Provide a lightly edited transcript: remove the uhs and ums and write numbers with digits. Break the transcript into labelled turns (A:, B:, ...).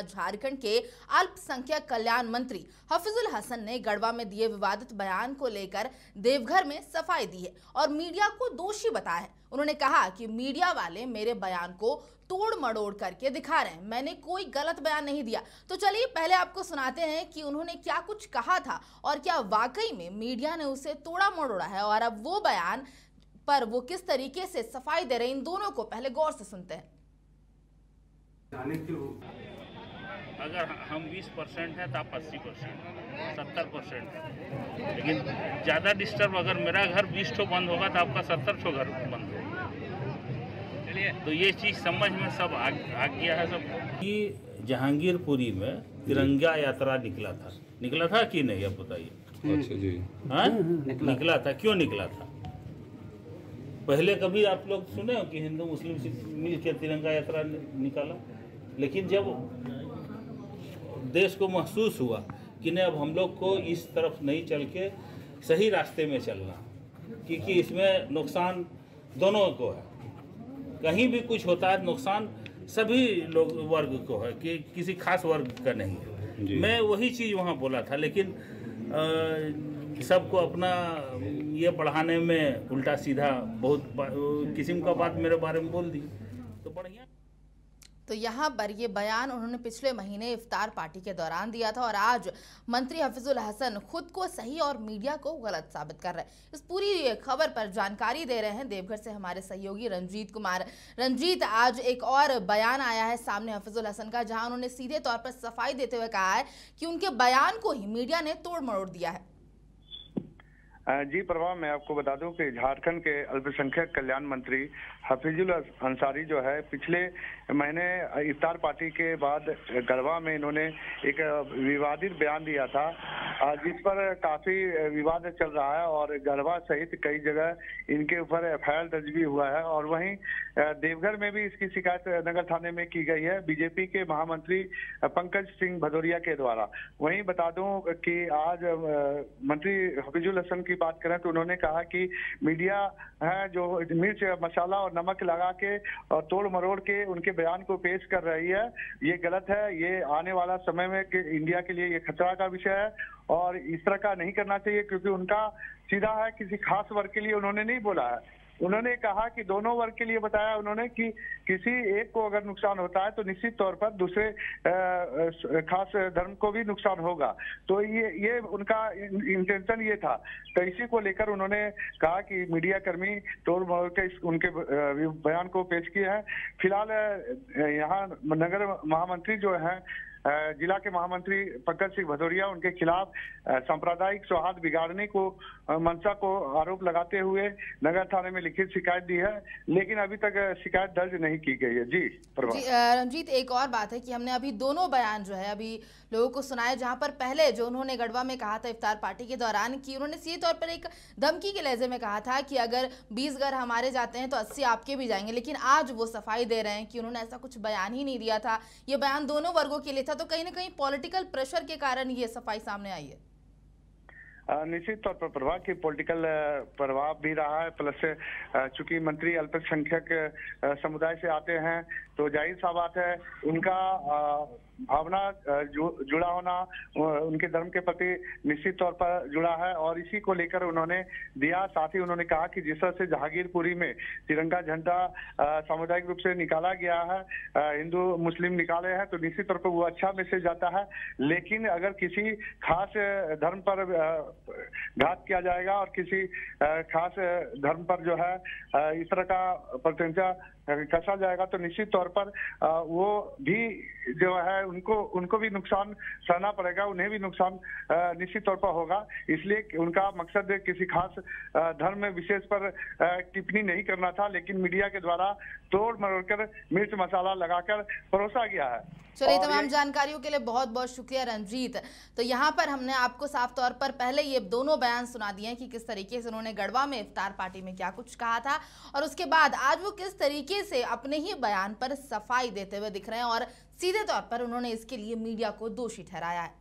A: झारखंड के अल्पसंख्यक कल्याण मंत्री हफीजुल हसन ने गढ़वा में दिए विवादित बयान को लेकर देवघर में सफाई दी है और मीडिया को दोषी बताया है। उन्होंने कहा कि मीडिया वाले मेरे बयान को तोड़ मड़ोड़ करके दिखा रहे हैं, मैंने कोई गलत बयान नहीं दिया। तो चलिए पहले आपको सुनाते हैं कि उन्होंने क्या कुछ कहा था और क्या वाकई में मीडिया ने उसे तोड़ा मड़ोड़ा है, और अब वो बयान पर वो किस तरीके से सफाई दे रहे हैं। इन दोनों को पहले गौर से सुनते हैं।
B: अगर हम 20% हैं तो आप 80%, 70% है, लेकिन ज़्यादा डिस्टर्ब अगर मेरा घर 20 ठो बंद होगा तो आपका 70 ठो घर बंद होगा। चलिए, तो ये चीज़ समझ में सब आ गया है सबको कि जहांगीरपुरी में तिरंगा यात्रा निकला था कि नहीं, आप बताइए।
C: अच्छा जी,
B: हाँ, निकला था। क्यों निकला था? पहले कभी आप लोग सुने हो कि हिंदू मुस्लिम से मिल के तिरंगा यात्रा निकाला? लेकिन जब देश को महसूस हुआ कि नहीं, अब हम लोग को इस तरफ नहीं चल के सही रास्ते में चलना, क्योंकि इसमें नुकसान दोनों को है। कहीं भी कुछ होता है नुकसान सभी लोग वर्ग को है, कि किसी खास वर्ग का नहीं है। मैं वही चीज़ वहाँ बोला था, लेकिन सबको अपना ये बढ़ाने में उल्टा सीधा बहुत किस्म का बात मेरे बारे में बोल दी। तो बढ़िया।
A: तो यहाँ पर ये बयान उन्होंने पिछले महीने इफ्तार पार्टी के दौरान दिया था और आज मंत्री हफीजुल हसन खुद को सही और मीडिया को गलत साबित कर रहे हैं। इस पूरी खबर पर जानकारी दे रहे हैं देवघर से हमारे सहयोगी रंजीत कुमार। रंजीत, आज एक और बयान आया है सामने हफीजुल हसन का, जहां उन्होंने सीधे तौर पर सफाई देते हुए कहा है कि उनके बयान को ही मीडिया ने तोड़ मरोड़ दिया है।
D: जी प्रभा, मैं आपको बता दूं कि झारखंड के अल्पसंख्यक कल्याण मंत्री हफीजुल अंसारी जो है, पिछले महीने इफ्तार पार्टी के बाद गढ़वा में इन्होंने एक विवादित बयान दिया था, जिस पर काफी विवाद चल रहा है और गढ़वा सहित कई जगह इनके ऊपर FIR दर्ज भी हुआ है। और वहीं देवघर में भी इसकी शिकायत नगर थाने में की गई है बीजेपी के महामंत्री पंकज सिंह भदौरिया के द्वारा। वहीं बता दूं कि आज मंत्री हफीजुल हसन की बात करें तो उन्होंने कहा कि मीडिया है जो मिर्च मसाला और नमक लगा के और तोड़ मरोड़ के उनके बयान को पेश कर रही है, ये गलत है। ये आने वाला समय में कि इंडिया के लिए ये खतरा का विषय है और इस तरह का नहीं करना चाहिए, क्योंकि उनका सीधा है, किसी खास वर्ग के लिए उन्होंने नहीं बोला है। उन्होंने कहा कि दोनों वर्ग के लिए बताया उन्होंने कि किसी एक को अगर नुकसान होता है तो निश्चित तौर पर दूसरे खास धर्म को भी नुकसान होगा। तो ये उनका इंटेंशन ये था। तो इसी को लेकर उन्होंने कहा कि मीडिया कर्मी तोड़ मरोड़ के उनके बयान को पेश किए हैं। फिलहाल यहाँ नगर महामंत्री जो है, जिला के महामंत्री पंकज सिंह भदौरिया, उनके खिलाफ सांप्रदायिक सौहार्द बिगाड़ने को मंशा को आरोप लगाते हुए नगर थाने में लिखित शिकायत दी है, लेकिन अभी तक शिकायत दर्ज नहीं की गई है। जी
A: रंजीत, एक और बात है कि हमने अभी दोनों बयान जो है अभी लोगों को सुनाए, जहां पर पहले जो उन्होंने गढ़वा में कहा था इफ्तार पार्टी के दौरान कि उन्होंने सीधे तौर पर एक धमकी के लहजे में कहा था कि अगर 20 घर हमारे जाते हैं तो 80 आपके भी जाएंगे, लेकिन आज वो सफाई दे रहे हैं कि उन्होंने ऐसा कुछ बयान ही नहीं दिया था। ये बयान दोनों वर्गों के लिए था, तो कहीं ना कहीं पॉलिटिकल प्रेशर के कारण ये सफाई सामने आई है।
D: निश्चित तौर पर प्रभाव की पॉलिटिकल प्रभाव भी रहा है, प्लस चूंकि मंत्री अल्पसंख्यक समुदाय से आते हैं तो जाहिर सा बात है उनका भावना जुड़ा होना उनके धर्म के प्रति निश्चित तौर पर जुड़ा है और इसी को लेकर उन्होंने दिया। साथ ही उन्होंने कहा कि जिस तरह से जहांगीरपुरी में तिरंगा झंडा सामुदायिक रूप से निकाला गया है, हिंदू मुस्लिम निकाले हैं, तो निश्चित तौर पर वो अच्छा मैसेज जाता है। लेकिन अगर किसी खास धर्म पर घात किया जाएगा और किसी खास धर्म पर जो है इस तरह का प्रशंसा कसा जाएगा तो निश्चित तौर पर वो भी जो है उनको भी नुकसान सहना पड़ेगा, उन्हें भी नुकसान निश्चित तौर पर होगा। इसलिए उनका मकसद किसी खास धर्म में विशेष पर टिप्पणी नहीं करना था, लेकिन मीडिया के द्वारा तोड़ मरोड़ कर मिर्च मसाला लगाकर परोसा गया है।
A: चलिए, तमाम जानकारियों के लिए बहुत बहुत शुक्रिया रंजीत। तो यहाँ पर हमने आपको साफ तौर पर पहले ये दोनों बयान सुना दिए हैं कि किस तरीके से उन्होंने गढ़वा में इफ्तार पार्टी में क्या कुछ कहा था और उसके बाद आज वो किस तरीके से अपने ही बयान पर सफाई देते हुए दिख रहे हैं और सीधे तौर पर उन्होंने इसके लिए मीडिया को दोषी ठहराया है।